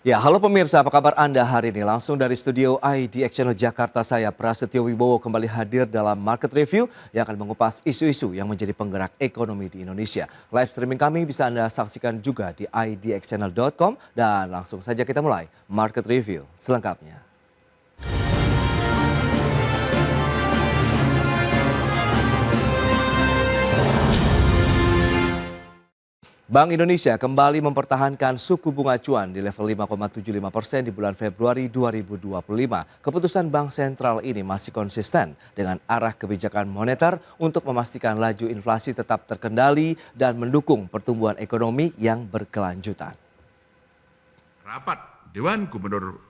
Ya, halo pemirsa, apa kabar Anda hari ini? Langsung dari studio IDX Channel Jakarta, saya Prasetyo Wibowo kembali hadir dalam Market Review yang akan mengupas isu-isu yang menjadi penggerak ekonomi di Indonesia. Live streaming kami bisa Anda saksikan juga di idxchannel.com dan langsung saja kita mulai Market Review selengkapnya. Bank Indonesia kembali mempertahankan suku bunga acuan di level 5,75% di bulan Februari 2025. Keputusan Bank Sentral ini masih konsisten dengan arah kebijakan moneter untuk memastikan laju inflasi tetap terkendali dan mendukung pertumbuhan ekonomi yang berkelanjutan. Rapat Dewan Gubernur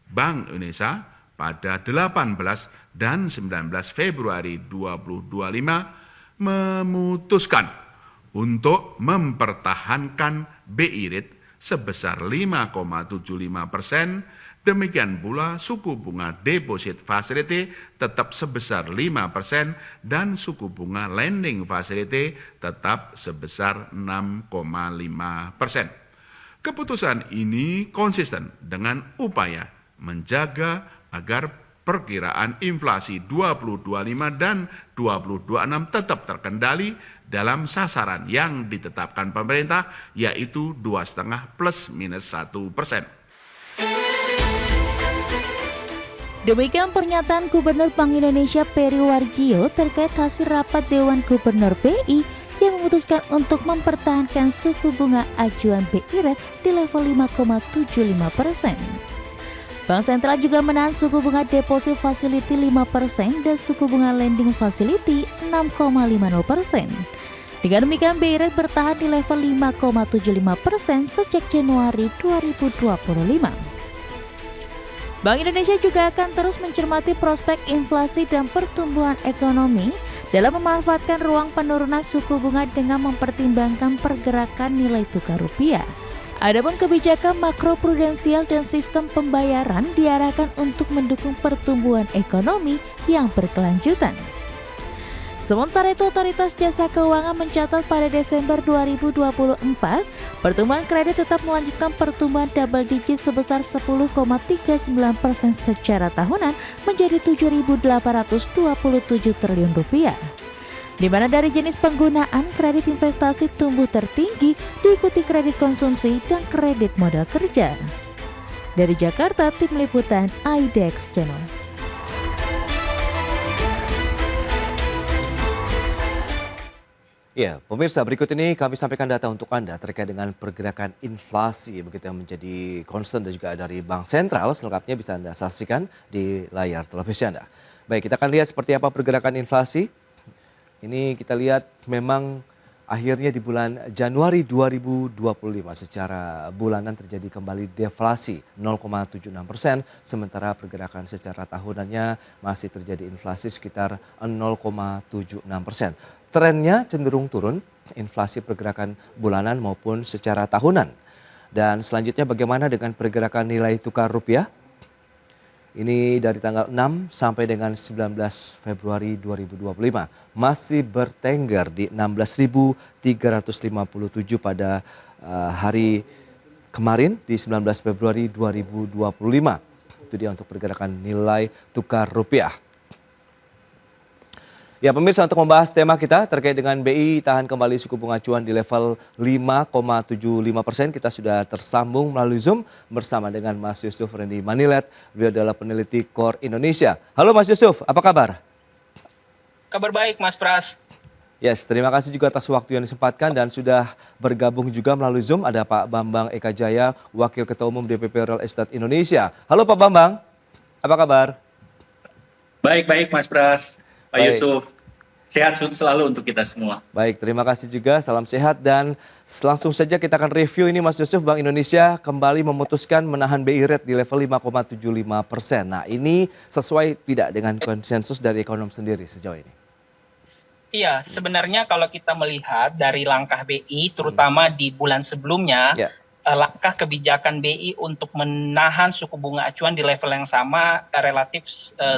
Bank Indonesia pada 18 dan 19 Februari 2025 memutuskan untuk mempertahankan BI rate sebesar 5,75%, demikian pula suku bunga deposit facility tetap sebesar 5% dan suku bunga lending facility tetap sebesar 6,5%. Keputusan ini konsisten dengan upaya menjaga agar perkiraan inflasi 2025 dan 2026 tetap terkendali dalam sasaran yang ditetapkan pemerintah, yaitu 2,5 plus minus 1%. Demikian pernyataan Gubernur Bank Indonesia Peri Warjio terkait hasil rapat Dewan Gubernur BI yang memutuskan untuk mempertahankan suku bunga acuan BI rate di level 5,75%. Bank Sentral juga menahan suku bunga deposit facility 5% dan suku bunga lending facility 6,50%. Dengan demikian BI rate bertahan di level 5,75% sejak Januari 2025. Bank Indonesia juga akan terus mencermati prospek inflasi dan pertumbuhan ekonomi dalam memanfaatkan ruang penurunan suku bunga dengan mempertimbangkan pergerakan nilai tukar rupiah. Adapun kebijakan makroprudensial dan sistem pembayaran diarahkan untuk mendukung pertumbuhan ekonomi yang berkelanjutan. Sementara itu, Otoritas Jasa Keuangan mencatat pada Desember 2024, pertumbuhan kredit tetap melanjutkan pertumbuhan double digit sebesar 10,39% secara tahunan menjadi 7.827 triliun rupiah. Di mana dari jenis penggunaan kredit investasi tumbuh tertinggi diikuti kredit konsumsi dan kredit modal kerja. Dari Jakarta, tim liputan IDX Channel. Ya, pemirsa, berikut ini kami sampaikan data untuk Anda terkait dengan pergerakan inflasi begitu yang menjadi concern dan juga dari Bank Sentral. Selengkapnya bisa Anda saksikan di layar televisi Anda. Baik, kita akan lihat seperti apa pergerakan inflasi. Ini kita lihat memang akhirnya di bulan Januari 2025 secara bulanan terjadi kembali deflasi 0,76%, sementara pergerakan secara tahunannya masih terjadi inflasi sekitar 0,76%. Trennya cenderung turun, inflasi pergerakan bulanan maupun secara tahunan. Dan selanjutnya bagaimana dengan pergerakan nilai tukar rupiah? Ini dari tanggal 6 sampai dengan 19 Februari 2025 masih bertengger di 16.357 pada hari kemarin di 19 Februari 2025. Itu dia untuk pergerakan nilai tukar rupiah. Ya pemirsa, untuk membahas tema kita terkait dengan BI tahan kembali suku bunga acuan di level 5,75%. Kita sudah tersambung melalui Zoom bersama dengan Mas Yusuf Rendy Manilet. Beliau adalah peneliti KOR Indonesia. Halo Mas Yusuf, apa kabar? Kabar baik Mas Pras. Yes, terima kasih juga atas waktu yang disempatkan dan sudah bergabung juga melalui Zoom. Ada Pak Bambang Eka Jaya, Wakil Ketua Umum DPP Real Estate Indonesia. Halo Pak Bambang, apa kabar? Baik Mas Pras. Pak Baik. Yusuf, sehat selalu untuk kita semua. Baik, terima kasih juga, salam sehat dan langsung saja kita akan review ini Mas Yusuf. Bank Indonesia kembali memutuskan menahan BI rate di level 5,75%. Nah ini sesuai tidak dengan konsensus dari ekonom sendiri sejauh ini? Iya, sebenarnya kalau kita melihat dari langkah BI terutama di bulan sebelumnya, langkah kebijakan BI untuk menahan suku bunga acuan di level yang sama relatif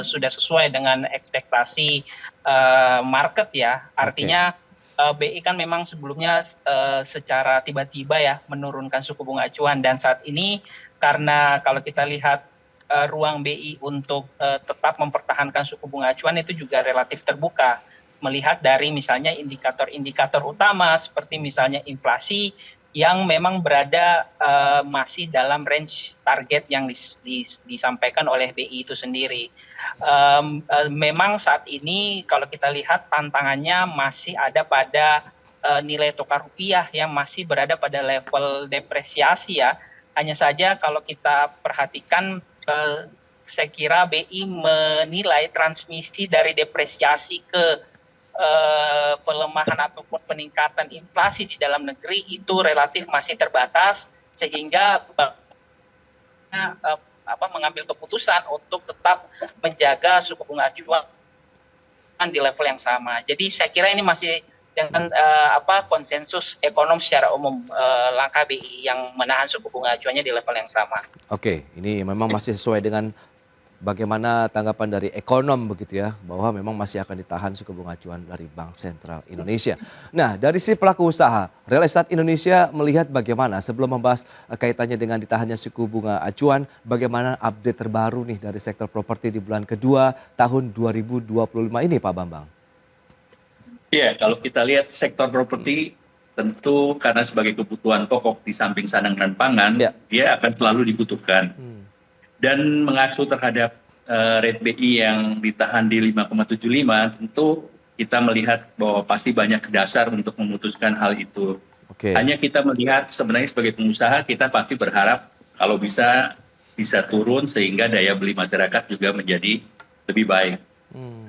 sudah sesuai dengan ekspektasi market ya. Artinya BI kan memang sebelumnya secara tiba-tiba ya menurunkan suku bunga acuan dan saat ini karena kalau kita lihat ruang BI untuk tetap mempertahankan suku bunga acuan itu juga relatif terbuka. Melihat dari misalnya indikator-indikator utama seperti misalnya inflasi yang memang berada masih dalam range target yang disampaikan oleh BI itu sendiri. Memang saat ini kalau kita lihat tantangannya masih ada pada nilai tukar rupiah yang masih berada pada level depresiasi ya. Hanya saja kalau kita perhatikan saya kira BI menilai transmisi dari depresiasi ke pelemahan ataupun peningkatan inflasi di dalam negeri itu relatif masih terbatas sehingga mengambil keputusan untuk tetap menjaga suku bunga acuan di level yang sama. Jadi saya kira ini masih dengan konsensus ekonom secara umum langkah BI yang menahan suku bunga acuannya di level yang sama. Oke, ini memang masih sesuai dengan bagaimana tanggapan dari ekonom begitu ya, bahwa memang masih akan ditahan suku bunga acuan dari Bank Sentral Indonesia. Nah, dari si pelaku usaha, Real Estate Indonesia melihat bagaimana sebelum membahas kaitannya dengan ditahannya suku bunga acuan, bagaimana update terbaru nih dari sektor properti di bulan kedua tahun 2025 ini Pak Bambang? Iya, kalau kita lihat sektor properti tentu karena sebagai kebutuhan pokok di samping sandang dan pangan, dia akan selalu dibutuhkan. Dan mengacu terhadap rate BI yang ditahan di 5,75, tentu kita melihat bahwa pasti banyak dasar untuk memutuskan hal itu. Hanya kita melihat sebenarnya sebagai pengusaha kita pasti berharap kalau bisa turun sehingga daya beli masyarakat juga menjadi lebih baik.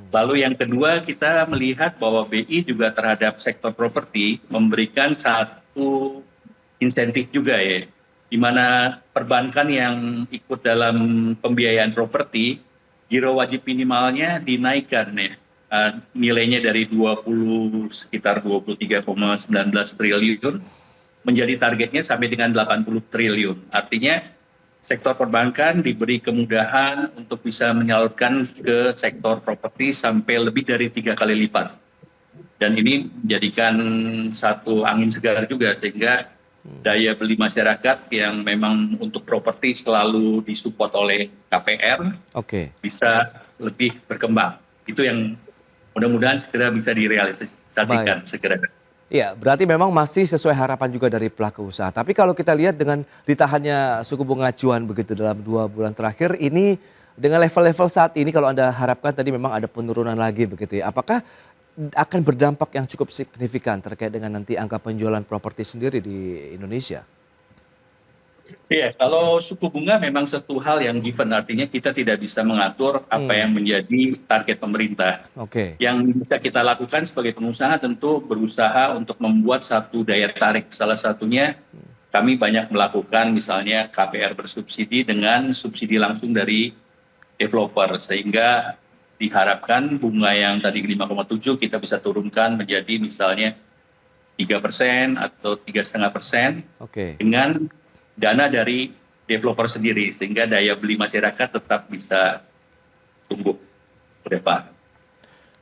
Lalu yang kedua kita melihat bahwa BI juga terhadap sektor properti memberikan satu insentif juga ya, di mana perbankan yang ikut dalam pembiayaan properti, giro wajib minimalnya dinaikkan ya, nilainya dari sekitar 23,19 triliun menjadi targetnya sampai dengan 80 triliun. Artinya sektor perbankan diberi kemudahan untuk bisa menyalurkan ke sektor properti sampai lebih dari 3 kali lipat. Dan ini menjadikan satu angin segar juga sehingga daya beli masyarakat yang memang untuk properti selalu disupport oleh KPR bisa lebih berkembang. Itu yang mudah-mudahan segera bisa direalisasikan segera. Ya, berarti memang masih sesuai harapan juga dari pelaku usaha. Tapi kalau kita lihat dengan ditahannya suku bunga acuan begitu dalam 2 bulan terakhir ini dengan level-level saat ini kalau Anda harapkan tadi memang ada penurunan lagi begitu ya. Apakah akan berdampak yang cukup signifikan terkait dengan nanti angka penjualan properti sendiri di Indonesia? Iya, kalau suku bunga memang satu hal yang given, artinya kita tidak bisa mengatur apa yang menjadi target pemerintah. Yang bisa kita lakukan sebagai pengusaha tentu berusaha untuk membuat satu daya tarik. Salah satunya kami banyak melakukan misalnya KPR bersubsidi dengan subsidi langsung dari developer sehingga diharapkan bunga yang tadi 5,7 kita bisa turunkan menjadi misalnya 3% atau 3,5% dengan dana dari developer sendiri sehingga daya beli masyarakat tetap bisa tumbuh ke depan.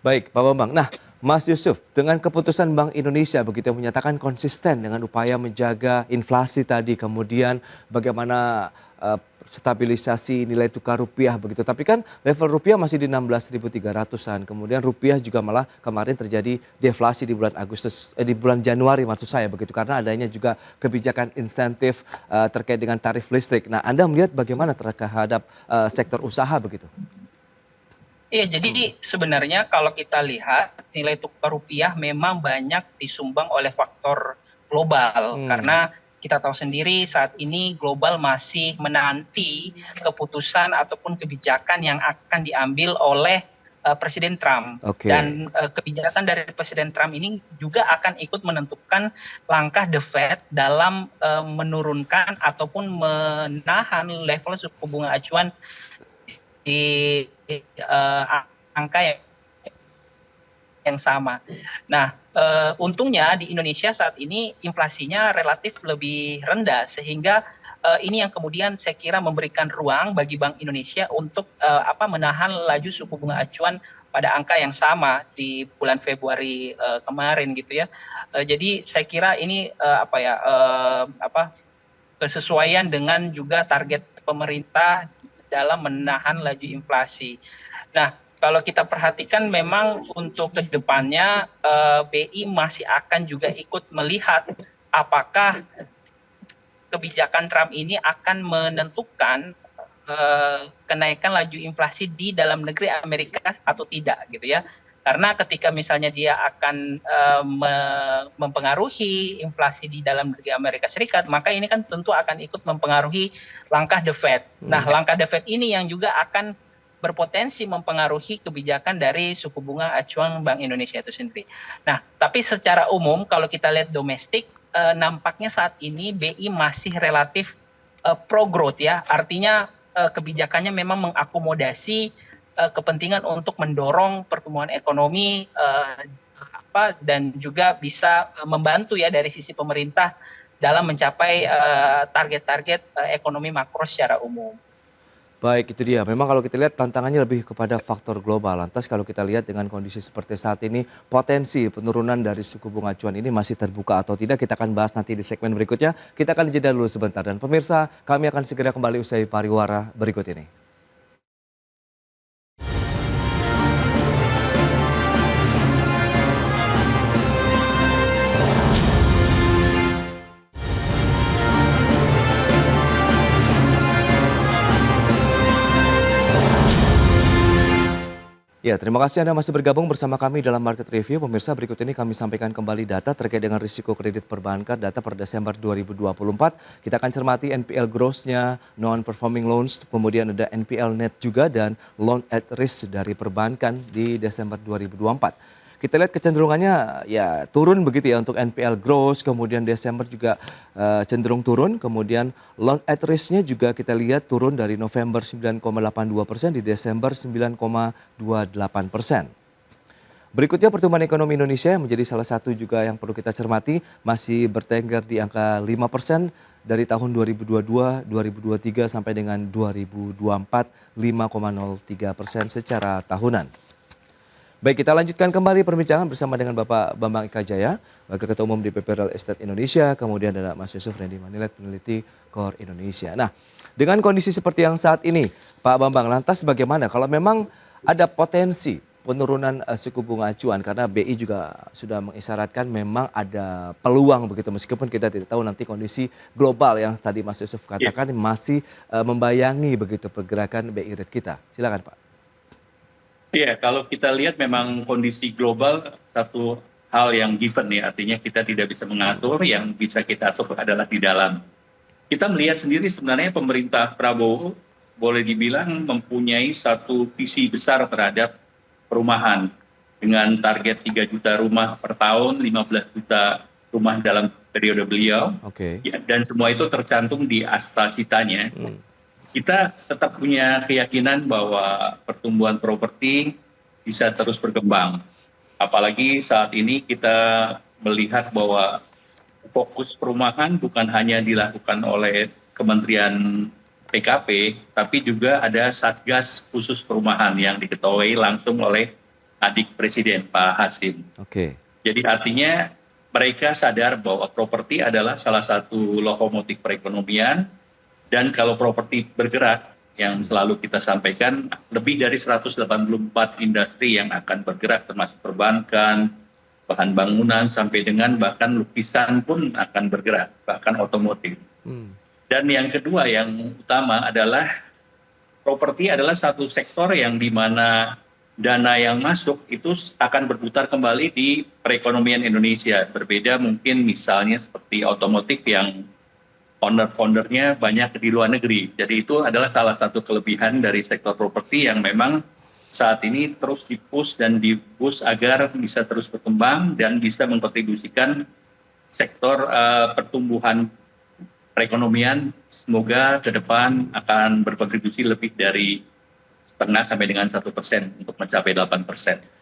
Baik, Pak Bambang. Nah, Mas Yusuf, dengan keputusan Bank Indonesia begitu yang menyatakan konsisten dengan upaya menjaga inflasi tadi, kemudian bagaimana stabilisasi nilai tukar rupiah begitu. Tapi kan level rupiah masih di 16.300-an. Kemudian rupiah juga malah kemarin terjadi deflasi di bulan di bulan Januari maksud saya begitu karena adanya juga kebijakan insentif terkait dengan tarif listrik. Nah, Anda melihat bagaimana terhadap sektor usaha begitu? Iya, jadi sebenarnya kalau kita lihat nilai tukar rupiah memang banyak disumbang oleh faktor global karena kita tahu sendiri saat ini global masih menanti keputusan ataupun kebijakan yang akan diambil oleh Presiden Trump. Dan kebijakan dari Presiden Trump ini juga akan ikut menentukan langkah The Fed dalam menurunkan ataupun menahan level suku bunga acuan di angka yang sama. Nah, untungnya di Indonesia saat ini inflasinya relatif lebih rendah sehingga ini yang kemudian saya kira memberikan ruang bagi Bank Indonesia untuk menahan laju suku bunga acuan pada angka yang sama di bulan Februari kemarin gitu ya. Jadi saya kira ini kesesuaian dengan juga target pemerintah dalam menahan laju inflasi. Nah, kalau kita perhatikan memang untuk kedepannya BI masih akan juga ikut melihat apakah kebijakan Trump ini akan menentukan kenaikan laju inflasi di dalam negeri Amerika atau tidak gitu ya. Karena ketika misalnya dia akan mempengaruhi inflasi di dalam negeri Amerika Serikat, maka ini kan tentu akan ikut mempengaruhi langkah The Fed. Nah, langkah The Fed ini yang juga akan berpotensi mempengaruhi kebijakan dari suku bunga acuan Bank Indonesia itu sendiri. Nah, tapi secara umum kalau kita lihat domestik, nampaknya saat ini BI masih relatif pro-growth ya, artinya kebijakannya memang mengakomodasi kepentingan untuk mendorong pertumbuhan ekonomi dan juga bisa membantu ya dari sisi pemerintah dalam mencapai target-target ekonomi makro secara umum. Baik, itu dia. Memang kalau kita lihat tantangannya lebih kepada faktor global. Lantas kalau kita lihat dengan kondisi seperti saat ini, potensi penurunan dari suku bunga acuan ini masih terbuka atau tidak, kita akan bahas nanti di segmen berikutnya. Kita akan jeda dulu sebentar. Dan pemirsa, kami akan segera kembali usai pariwara berikut ini. Ya, terima kasih Anda masih bergabung bersama kami dalam Market Review. Pemirsa, berikut ini kami sampaikan kembali data terkait dengan risiko kredit perbankan, data per Desember 2024. Kita akan cermati NPL gross-nya, non-performing loans, kemudian ada NPL net juga, dan loan at risk dari perbankan di Desember 2024. Kita lihat kecenderungannya ya turun begitu ya untuk NPL gross, kemudian Desember juga cenderung turun, kemudian loan at risk-nya juga kita lihat turun dari November 9,82% di Desember 9,28%. Berikutnya pertumbuhan ekonomi Indonesia yang menjadi salah satu juga yang perlu kita cermati, masih bertengger di angka 5% dari tahun 2022, 2023 sampai dengan 2024, 5,03% secara tahunan. Baik, kita lanjutkan kembali perbincangan bersama dengan Bapak Bambang Ika Jaya, Wakil Ketua Umum DPP Real Estate Indonesia, kemudian ada Mas Yusuf Randy Manilet, peneliti KOR Indonesia. Nah, dengan kondisi seperti yang saat ini, Pak Bambang, lantas bagaimana kalau memang ada potensi penurunan suku bunga acuan, karena BI juga sudah mengisyaratkan memang ada peluang begitu, meskipun kita tidak tahu nanti kondisi global yang tadi Mas Yusuf katakan masih membayangi begitu pergerakan BI rate kita. Silakan Pak. Iya, kalau kita lihat memang kondisi global satu hal yang given ya, artinya kita tidak bisa mengatur, yang bisa kita atur adalah di dalam. Kita melihat sendiri sebenarnya pemerintah Prabowo boleh dibilang mempunyai satu visi besar terhadap perumahan dengan target 3 juta rumah per tahun, 15 juta rumah dalam periode beliau. Ya, dan semua itu tercantum di asta citanya. Kita tetap punya keyakinan bahwa pertumbuhan properti bisa terus berkembang. Apalagi saat ini kita melihat bahwa fokus perumahan bukan hanya dilakukan oleh Kementerian PKP, tapi juga ada Satgas khusus perumahan yang diketuai langsung oleh adik Presiden Pak Hasim. Jadi artinya mereka sadar bahwa properti adalah salah satu lokomotif perekonomian. Dan kalau properti bergerak, yang selalu kita sampaikan, lebih dari 184 industri yang akan bergerak, termasuk perbankan, bahan bangunan, sampai dengan bahkan lukisan pun akan bergerak, bahkan otomotif. Dan yang kedua, yang utama adalah properti adalah satu sektor yang di mana dana yang masuk itu akan berputar kembali di perekonomian Indonesia. Berbeda mungkin misalnya seperti otomotif yang founder-foundernya banyak di luar negeri. Jadi itu adalah salah satu kelebihan dari sektor properti yang memang saat ini terus di-push dan di-push agar bisa terus berkembang dan bisa mengkontribusikan sektor pertumbuhan perekonomian. Semoga ke depan akan berkontribusi lebih dari 0,5 sampai dengan 1% untuk mencapai 8%.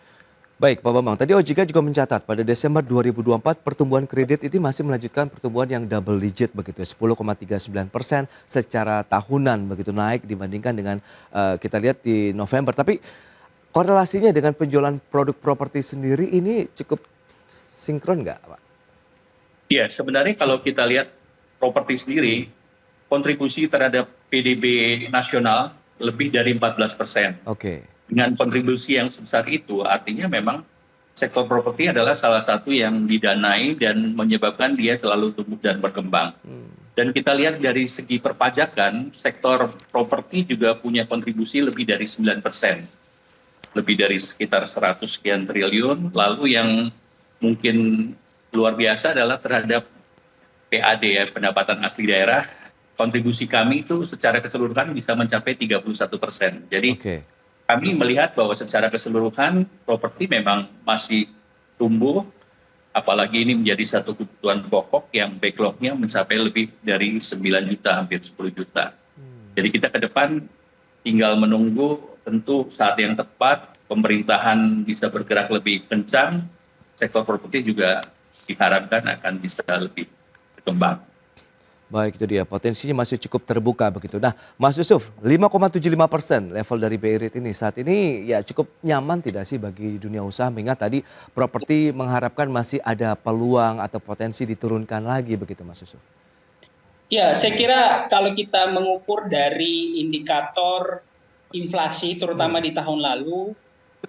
Baik Pak Bambang, tadi OJK juga mencatat pada Desember 2024 pertumbuhan kredit ini masih melanjutkan pertumbuhan yang double digit begitu, 10,39% secara tahunan begitu, naik dibandingkan dengan kita lihat di November. Tapi korelasinya dengan penjualan produk properti sendiri ini cukup sinkron nggak Pak? Iya, sebenarnya kalau kita lihat properti sendiri kontribusi terhadap PDB nasional lebih dari 14%. Oke. Dengan kontribusi yang sebesar itu, artinya memang sektor properti adalah salah satu yang didanai dan menyebabkan dia selalu tumbuh dan berkembang. Dan kita lihat dari segi perpajakan, sektor properti juga punya kontribusi lebih dari 9%. Lebih dari sekitar 100 sekian triliun. Lalu yang mungkin luar biasa adalah terhadap PAD, ya, pendapatan asli daerah. Kontribusi kami itu secara keseluruhan bisa mencapai 31%. Jadi kami melihat bahwa secara keseluruhan properti memang masih tumbuh, apalagi ini menjadi satu kebutuhan pokok yang backlognya mencapai lebih dari 9 juta, hampir 10 juta. Jadi kita ke depan tinggal menunggu, tentu saat yang tepat pemerintahan bisa bergerak lebih kencang, sektor properti juga diharapkan akan bisa lebih berkembang. Baik, itu dia, potensinya masih cukup terbuka begitu. Nah, Mas Yusuf, 5,75% level dari BI Rate ini saat ini ya cukup nyaman tidak sih bagi dunia usaha, mengingat tadi properti mengharapkan masih ada peluang atau potensi diturunkan lagi begitu, Mas Yusuf? Ya, saya kira kalau kita mengukur dari indikator inflasi terutama di tahun lalu,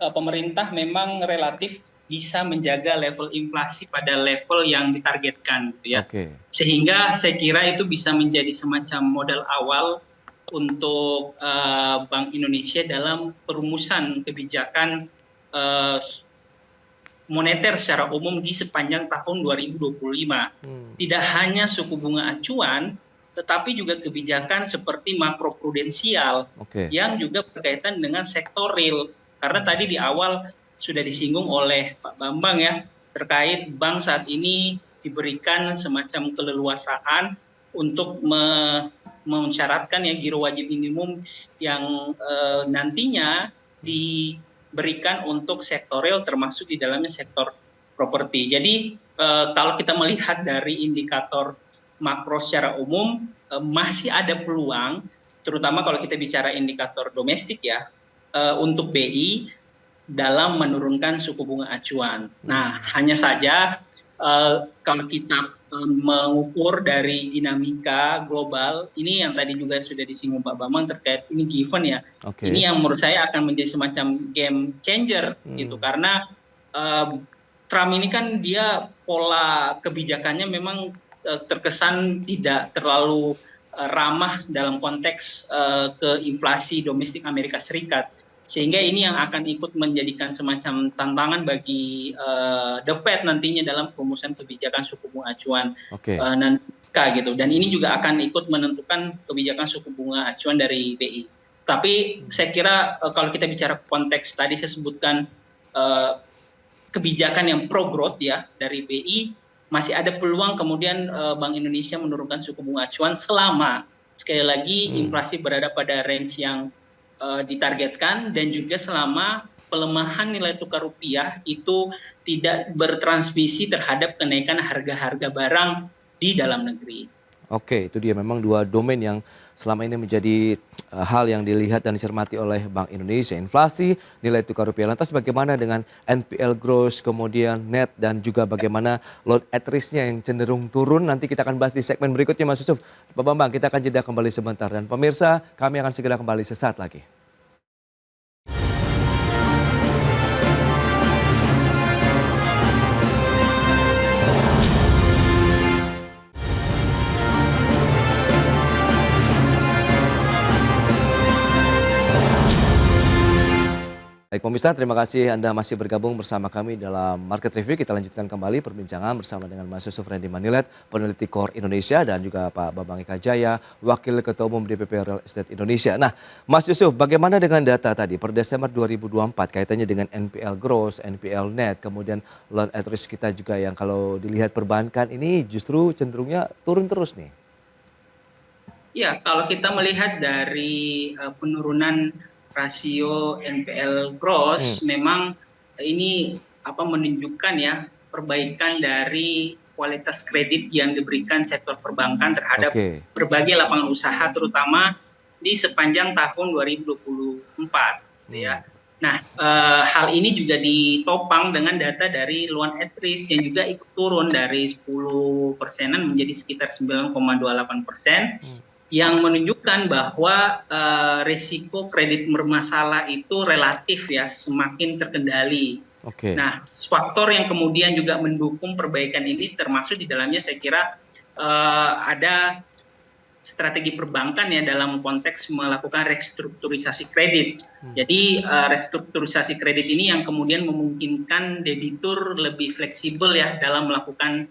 pemerintah memang relatif bisa menjaga level inflasi pada level yang ditargetkan, gitu ya. Sehingga saya kira itu bisa menjadi semacam modal awal untuk Bank Indonesia dalam perumusan kebijakan moneter secara umum di sepanjang tahun 2025. Tidak hanya suku bunga acuan, tetapi juga kebijakan seperti makroprudensial yang juga berkaitan dengan sektor real. Karena tadi di awal sudah disinggung oleh Pak Bambang ya, terkait bank saat ini diberikan semacam keleluasaan untuk mensyaratkan ya giro wajib minimum yang nantinya diberikan untuk sektor real termasuk di dalamnya sektor properti. Jadi kalau kita melihat dari indikator makro secara umum masih ada peluang, terutama kalau kita bicara indikator domestik ya, untuk BI dalam menurunkan suku bunga acuan. Nah, hanya saja kalau kita mengukur dari dinamika global, ini yang tadi juga sudah disinggung Pak Bambang terkait ini given ya. Ini yang menurut saya akan menjadi semacam game changer gitu, karena Trump ini kan dia pola kebijakannya memang terkesan tidak terlalu ramah dalam konteks ke inflasi domestik Amerika Serikat. Sehingga ini yang akan ikut menjadikan semacam tantangan bagi The Fed nantinya dalam perumusan kebijakan suku bunga acuan nanti gitu. Dan ini juga akan ikut menentukan kebijakan suku bunga acuan dari BI. Tapi saya kira kalau kita bicara konteks tadi saya sebutkan kebijakan yang pro growth ya dari BI, masih ada peluang kemudian Bank Indonesia menurunkan suku bunga acuan selama sekali lagi inflasi berada pada range yang ditargetkan dan juga selama pelemahan nilai tukar rupiah itu tidak bertransmisi terhadap kenaikan harga-harga barang di dalam negeri. Oke, itu dia memang dua domain yang selama ini menjadi hal yang dilihat dan dicermati oleh Bank Indonesia. Inflasi, nilai tukar rupiah. Lantas bagaimana dengan NPL growth, kemudian net, dan juga bagaimana loan at risk-nya yang cenderung turun. Nanti kita akan bahas di segmen berikutnya, Mas Yusuf. Pak Bambang, kita akan jeda kembali sebentar. Dan pemirsa, kami akan segera kembali sesaat lagi. Baik pemirsa, terima kasih Anda masih bergabung bersama kami dalam Market Review. Kita lanjutkan kembali perbincangan bersama dengan Mas Yusuf Randy Manilet, peneliti Core Indonesia, dan juga Pak Bambang Eka Jaya, Wakil Ketua Umum DPP Real Estate Indonesia. Nah, Mas Yusuf, bagaimana dengan data tadi per Desember 2024 kaitannya dengan NPL gross, NPL net, kemudian loan at risk kita juga yang kalau dilihat perbankan ini justru cenderungnya turun terus nih? Ya, kalau kita melihat dari penurunan rasio NPL gross, memang ini menunjukkan ya perbaikan dari kualitas kredit yang diberikan sektor perbankan terhadap berbagai lapangan usaha, terutama di sepanjang tahun 2024. Ya. Nah, hal ini juga ditopang dengan data dari loan at risk yang juga ikut turun dari 10% menjadi sekitar 9,28%. yang menunjukkan bahwa risiko kredit bermasalah itu relatif ya semakin terkendali. Nah, faktor yang kemudian juga mendukung perbaikan ini termasuk di dalamnya saya kira ada strategi perbankan ya dalam konteks melakukan restrukturisasi kredit. Jadi restrukturisasi kredit ini yang kemudian memungkinkan debitur lebih fleksibel ya dalam melakukan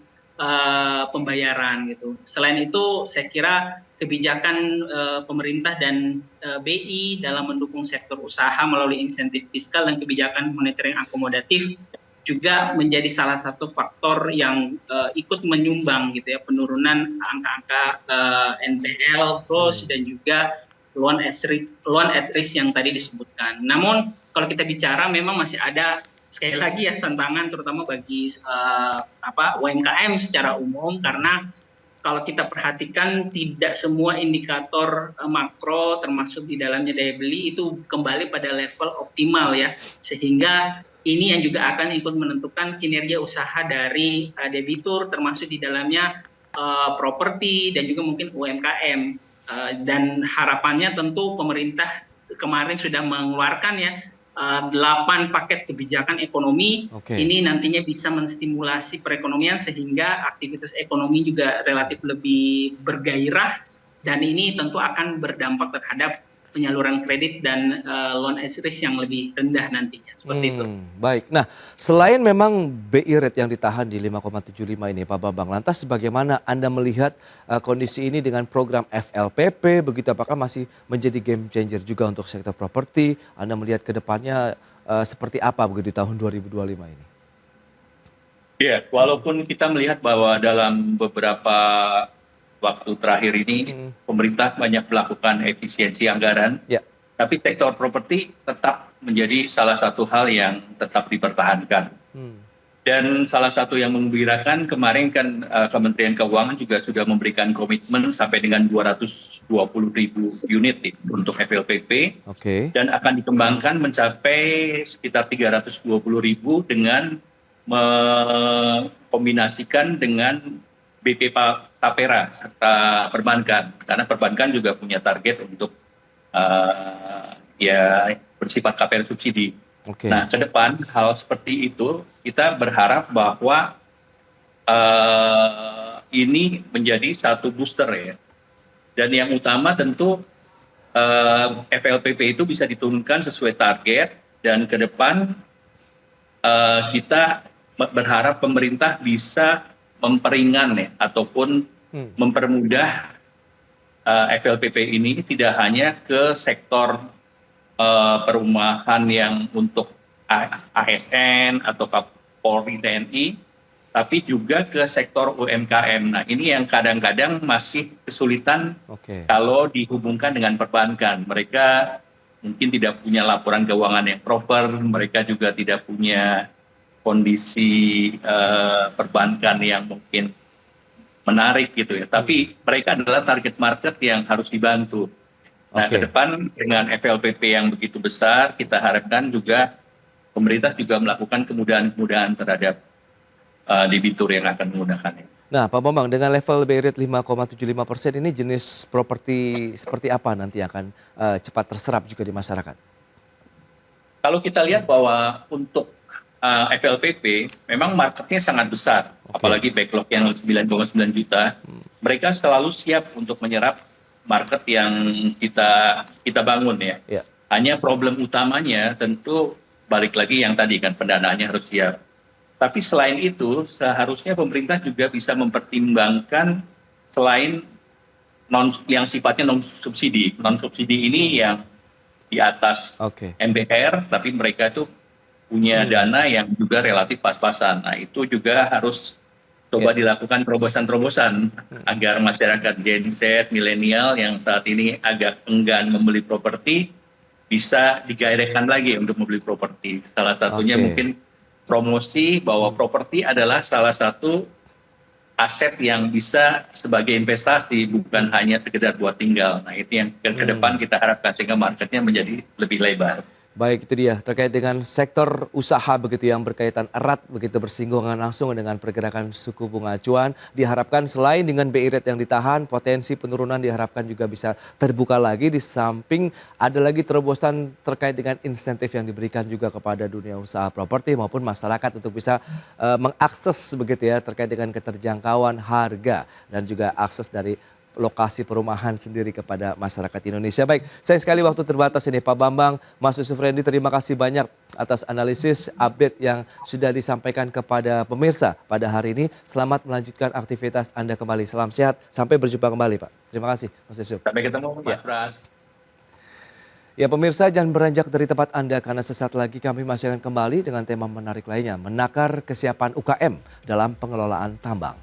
pembayaran gitu. Selain itu saya kira kebijakan pemerintah dan BI dalam mendukung sektor usaha melalui insentif fiskal dan kebijakan moneter yang akomodatif juga menjadi salah satu faktor yang ikut menyumbang gitu ya penurunan angka-angka NPL terus dan juga loan at risk yang tadi disebutkan. Namun kalau kita bicara memang masih ada sekali lagi ya tantangan terutama bagi UMKM secara umum karena kalau kita perhatikan tidak semua indikator makro termasuk di dalamnya daya beli itu kembali pada level optimal ya sehingga ini yang juga akan ikut menentukan kinerja usaha dari debitur termasuk di dalamnya properti dan juga mungkin UMKM dan harapannya tentu pemerintah kemarin sudah mengeluarkan ya 8 paket kebijakan ekonomi ini nantinya bisa menstimulasi perekonomian sehingga aktivitas ekonomi juga relatif lebih bergairah dan ini tentu akan berdampak terhadap penyaluran kredit dan loan at risk yang lebih rendah nantinya seperti itu. Baik. Nah, selain memang BI rate yang ditahan di 5,75 ini Pak Bambang, lantas bagaimana Anda melihat kondisi ini dengan program FLPP begitu apakah masih menjadi game changer juga untuk sektor properti? Anda melihat ke depannya seperti apa begitu di tahun 2025 ini? Ya, walaupun kita melihat bahwa dalam beberapa waktu terakhir ini pemerintah banyak melakukan efisiensi anggaran, tapi sektor properti tetap menjadi salah satu hal yang tetap dipertahankan. Dan salah satu yang menggembirakan kemarin kan Kementerian Keuangan juga sudah memberikan komitmen sampai dengan 220.000 unit untuk FLPP dan akan dikembangkan mencapai sekitar 320.000 dengan mengkombinasikan dengan BP Tapera serta perbankan karena perbankan juga punya target untuk bersifat KPR subsidi. Nah ke depan hal seperti itu kita berharap bahwa ini menjadi satu booster ya dan yang utama tentu FLPP itu bisa diturunkan sesuai target dan ke depan kita berharap pemerintah bisa memperingan ya ataupun mempermudah FLPP ini tidak hanya ke sektor perumahan yang untuk ASN atau Polri TNI, tapi juga ke sektor UMKM. Nah ini yang kadang-kadang masih kesulitan kalau dihubungkan dengan perbankan. Mereka mungkin tidak punya laporan keuangan yang proper, mereka juga tidak punya kondisi perbankan yang mungkin menarik gitu ya. Tapi mereka adalah target market yang harus dibantu. Nah ke depan dengan FLPP yang begitu besar, kita harapkan juga pemerintah juga melakukan kemudahan-kemudahan terhadap debitur yang akan menggunakannya. Nah Pak Bambang, dengan level BI rate 5,75% ini jenis properti seperti apa nanti yang akan cepat terserap juga di masyarakat? Kalau kita lihat bahwa untuk FLPP memang marketnya sangat besar, apalagi backlog yang 9,9 juta, mereka selalu siap untuk menyerap market yang kita bangun ya. Hanya problem utamanya tentu balik lagi yang tadi kan pendanaannya harus siap. Tapi selain itu seharusnya pemerintah juga bisa mempertimbangkan selain yang sifatnya non subsidi ini yang di atas MBR, tapi mereka itu punya dana yang juga relatif pas-pasan. Nah itu juga harus coba dilakukan terobosan-terobosan agar masyarakat Gen Z, milenial yang saat ini agak enggan membeli properti bisa digairahkan lagi untuk membeli properti. Salah satunya mungkin promosi bahwa properti adalah salah satu aset yang bisa sebagai investasi, bukan hanya sekedar buat tinggal. Nah itu yang ke depan kita harapkan sehingga marketnya menjadi lebih lebar. Baik, itu dia terkait dengan sektor usaha begitu yang berkaitan erat begitu bersinggungan langsung dengan pergerakan suku bunga acuan. Diharapkan selain dengan BI rate yang ditahan, potensi penurunan diharapkan juga bisa terbuka lagi. Di samping ada lagi terobosan terkait dengan insentif yang diberikan juga kepada dunia usaha properti maupun masyarakat untuk bisa mengakses begitu ya terkait dengan keterjangkauan harga dan juga akses dari lokasi perumahan sendiri kepada masyarakat Indonesia. Baik, sayang sekali waktu terbatas ini Pak Bambang, Mas Yusuf Rendy, terima kasih banyak atas analisis update yang sudah disampaikan kepada pemirsa pada hari ini. Selamat melanjutkan aktivitas Anda kembali. Salam sehat, sampai berjumpa kembali Pak. Terima kasih Mas Yusuf. Sampai ketemu Mas Pras. Ya pemirsa, jangan beranjak dari tempat Anda karena sesaat lagi kami masih akan kembali dengan tema menarik lainnya, menakar kesiapan UKM dalam pengelolaan tambang.